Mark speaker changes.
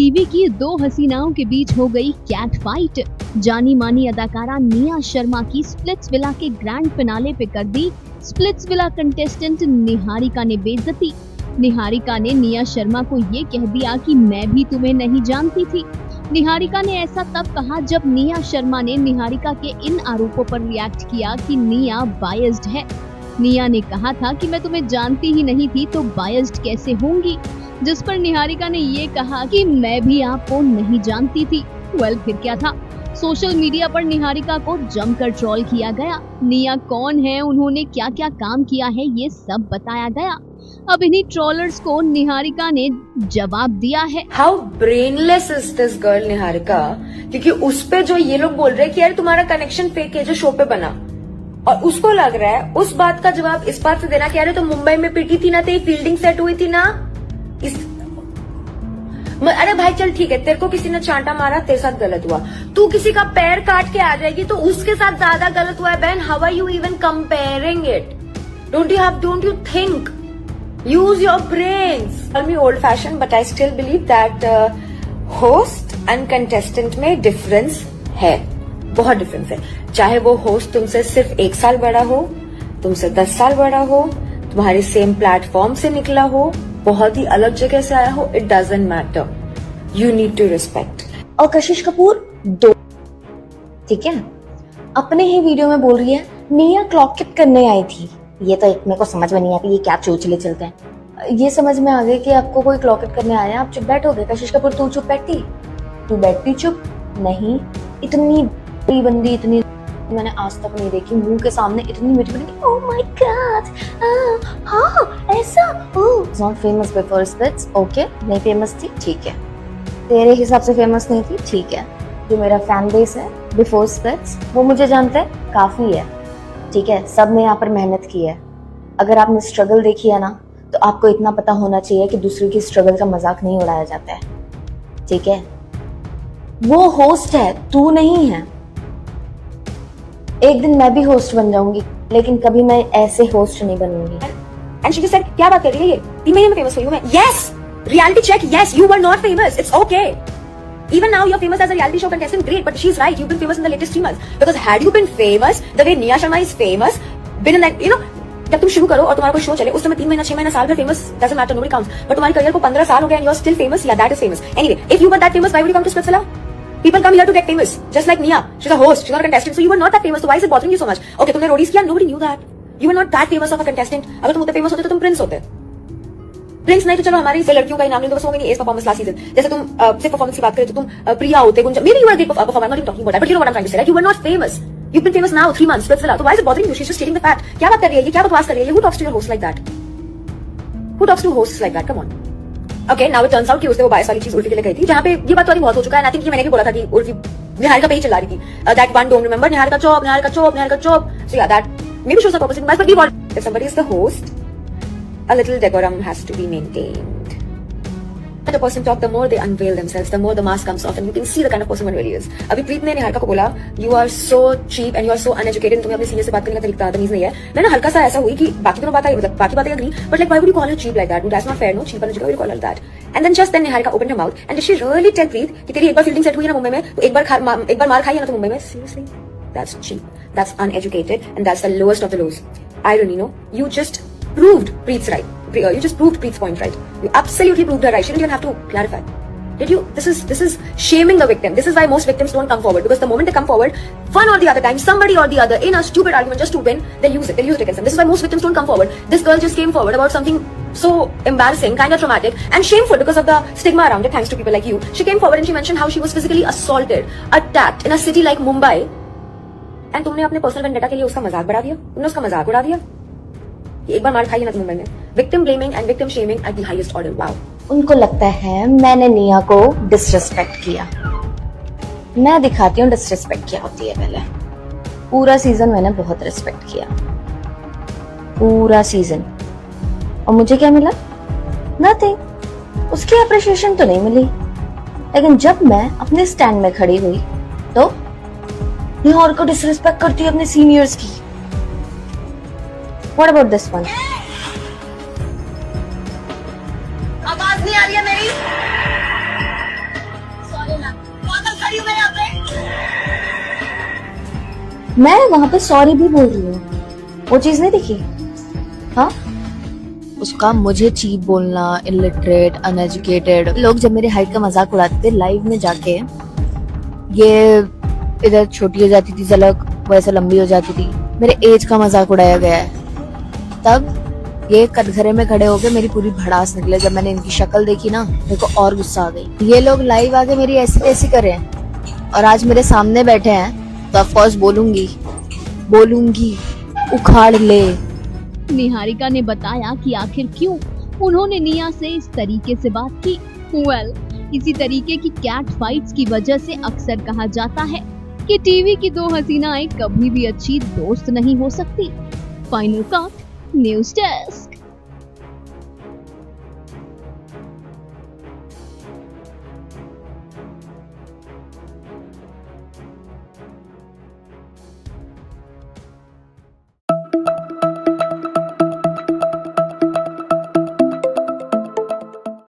Speaker 1: TV की दो हसीनाओं के बीच हो गई कैट फाइट। जानी मानी अदाकारा निया शर्मा की स्प्लिट्सविला के ग्रैंड फिनाले पे कर दी स्प्लिट्सविला कंटेस्टेंट निहारिका ने बेइज्जती। निहारिका ने निया शर्मा को ये कह दिया कि मैं भी तुम्हें नहीं जानती थी। निहारिका ने ऐसा तब कहा जब निया शर्मा ने निहारिका के इन आरोपों पर रिएक्ट किया कि निया बायस्ड है। निया ने कहा था कि मैं तुम्हें जानती ही नहीं थी तो बायस्ड कैसे होंगी, जिस पर निहारिका ने ये कहा कि मैं भी आपको नहीं जानती थी। फिर क्या था, सोशल मीडिया पर निहारिका को जमकर ट्रोल किया गया। निया कौन है, उन्होंने क्या क्या काम किया है, ये सब बताया गया। अब इन्हीं ट्रोलर्स को निहारिका ने जवाब दिया है।
Speaker 2: How brainless is this girl Niharika, क्योंकि उस पे जो ये लोग बोल रहे हैं कि यार तुम्हारा कनेक्शन फेक है जो शो पे बना, और उसको लग रहा है उस बात का जवाब इस बात से देना कि यार तो मुंबई में पिटी थी ना, तेरी फील्डिंग सेट हुई थी ना। अरे भाई चल ठीक है, तेरे को किसी ने चांटा मारा, तेरे साथ गलत हुआ। तू किसी का पैर काट के आ जाएगी तो उसके साथ ज्यादा गलत हुआ है बहन। How are you even comparing it? Don't you think? Use your brains. Call me old fashion but I still believe that host and contestant में डिफरेंस है, बहुत डिफरेंस है। चाहे वो होस्ट तुमसे सिर्फ 1 साल बड़ा हो, तुमसे 10 साल बड़ा हो, तुम्हारे सेम प्लेटफॉर्म से निकला हो, बहुत ही अलग जगह से आया हो, it doesn't matter. You need to respect.
Speaker 3: और कशिश कपूर 2, ठीक है, अपने ही वीडियो में बोल रही है निया क्लॉक इट करने आई थी। ये तो मेरे को समझ में नहीं आता, ये क्या चोचले चलते हैं। ये समझ में आ गया कि आपको कोई क्लॉक इट करने आया, आप चुप बैठोगे। कशिश कपूर तू चुप बैठती? तू बैठती चुप? नहीं, इतनी बड़ी बंदी, इतनी मैंने आज तक नहीं देखी मुंह के सामने इतनी मीठी बंदी। ओह माय गॉड, हाँ ऐसा। Oh not famous before splits, okay, नहीं फेमस थी, ठीक है, तेरे हिसाब से फेमस नहीं थी, ठीक है। जो मेरा फैन बेस है बिफोर स्प्लिट्स वो मुझे जानता है, काफी है, ठीक है। सब ने यहाँ पर मेहनत की है। अगर आपने स्ट्रगल देखी है ना तो आपको इतना पता होना चाहिए कि दूसरे की स्ट्रगल का मजाक नहीं उड़ाया जाता है, ठीक है। वो होस्ट है, तू नहीं है। एक दिन मैं भी होस्ट बन जाऊंगी, लेकिन कभी मैं ऐसे होस्ट नहीं बनूंगी।
Speaker 2: एंड शी सेड क्या बात कर रही है ये, 3 महीने में फेमस हुई हूं मैं। Yes, reality check, yes you were not famous, it's okay. Even now you're famous as a reality show contestant, great, but she's right, you've been famous in the latest 3 months. Because had you been famous the way Niya Sharma is famous, been in that, you know, जब तुम शुरू करो और तुम्हारा कोई show चले, उस समय 3 महीना 6 महीना साल भर famous doesn't matter, nobody counts. But तुम्हारी करियर को 15 साल हो गए and you're still famous, yeah, that is famous. Anyway, if you were that famous, why would you come to Splitsvilla? People come here to get famous, just like Niya. She's a host, she's not a contestant, so you were not that famous. So why is it bothering you so much? Okay, तुमने Roadies किया, nobody knew that. You were not that famous of a contestant. अगर तुम उतने famous होते तो तुम Prince होते। Prince नहीं तो चलो हमारी से लड़कियों का ही नाम नहीं, तो so many as performance last season. जैसे तुम सिर्फ परफॉर्मेंस की बात करें तो तुम प्रिया होते, Gunja, may be you are great performer, not talking about that, but you know what I am trying to say, right? You were not famous, you been famous now 3 months Splitsvilla, तो why is it bothering you? She is just stating the fact. क्या बात कर रही है ये, क्या बकवास कर रही है ये? Who talks to your host like that? Who talks to hosts like that? Come on. Okay, now it turns out कि उसने वो बायस वाली चीज उर्फी के लिए कही थी, जहां पे ये बात तो बहुत हो चुका है। आई थिंक ये मैंने भी बोला था कि उर्फी निहारिका पे ही चला रही थी, that one don't remember Niharika Chaup, Niharika Chaup, Niharika Chaup. So yeah that may be shows a purpose in but we want if somebody is the host, a little decorum has to be maintained. The person talk, the more they unveil themselves, the more the mask comes off and you can see the kind of person one really is. अभी प्रीत ने निहारिका को बोला you are so cheap and you are so uneducated, तुम्हें अपने senior से बात करने का तरीका तमीज नहीं है। मैं ना हल्का सा ऐसा हुई कि बाकी दोनों बातें, मतलब बाकी बातें agree, but like why would you call her cheap like that? That's not fair, no? Cheap and why would you call her that? And then just then Niharika opened her mouth and did she really tell प्रीत कि तेरी एक बार fielding set हुई है ना मुंबई में, तो एक बार मार खाई है ना तो मुंबई में? Seriously? That's cheap, that's uneducated and that's the lowest of the lows. Irony, no? You just proved Preet's right. You just proved Preet's point right. You absolutely proved her right. She didn't even have to clarify. Did you? This is shaming the victim. This is why most victims don't come forward, because the moment they come forward, one or the other time, somebody or the other, in a stupid argument just to win, they'll use it against them. This is why most victims don't come forward. This girl just came forward about something so embarrassing, kind of traumatic, and shameful because of the stigma around it, thanks to people like you. She came forward and she mentioned how she was physically assaulted, attacked in a city like Mumbai, and तुमने अपने personal vendetta के लिए उसका मजाक बढ़ा दिया, तुमने उसका मजाक उड़ा दिया। एक बार मार खाई है ना मुंबई में। Victim blaming and victim shaming at the highest order. Wow.
Speaker 3: उनको लगता है मैंने निया को डिसरिस्पेक्ट किया। मैं दिखाती हूँ डिसरिस्पेक्ट क्या होती है। पहले पूरा सीजन मैंने बहुत रिस्पेक्ट किया, पूरा सीजन, और मुझे क्या मिला? नथिंग। उसकी अप्रिशिएशन तो नहीं मिली, लेकिन जब मैं अपने स्टैंड में खड़ी हुई तो निहार को डिसरिस्पेक्ट करती है अपने सीनियर्स की। What about this one?
Speaker 2: आवाज नहीं आ रही है मेरी?
Speaker 3: मैं वहां पे सॉरी भी बोल रही हूँ, वो चीज नहीं दिखी? हाँ, उसका मुझे चीप बोलना, इलिटरेट, अनएजुकेटेड। लोग जब मेरे हाइट का मजाक उड़ाते थे लाइव में जाके, ये इधर छोटी हो जाती थी झलक, वो ऐसे लंबी हो जाती थी, मेरे एज का मजाक उड़ाया गया है। तब ये कटघरे में खड़े होके मेरी पूरी भड़ास निकले। जब मैंने इनकी शक्ल देखी ना, मेरे को और गुस्सा आ गई। ये लोग लाइव आके मेरी ऐसी तैसी करें और आज मेरे सामने बैठे हैं तो ऑफ कोर्स बोलूंगी, उखाड़ ले।
Speaker 1: निहारिका ने बताया कि आखिर क्यों उन्होंने निया से इस तरीके से बात की। इसी तरीके की कैट फाइट्स की वजह से अक्सर कहा जाता है कि टीवी की दो हसीनाएं कभी भी अच्छी दोस्त नहीं हो सकती। Final cut, news desk.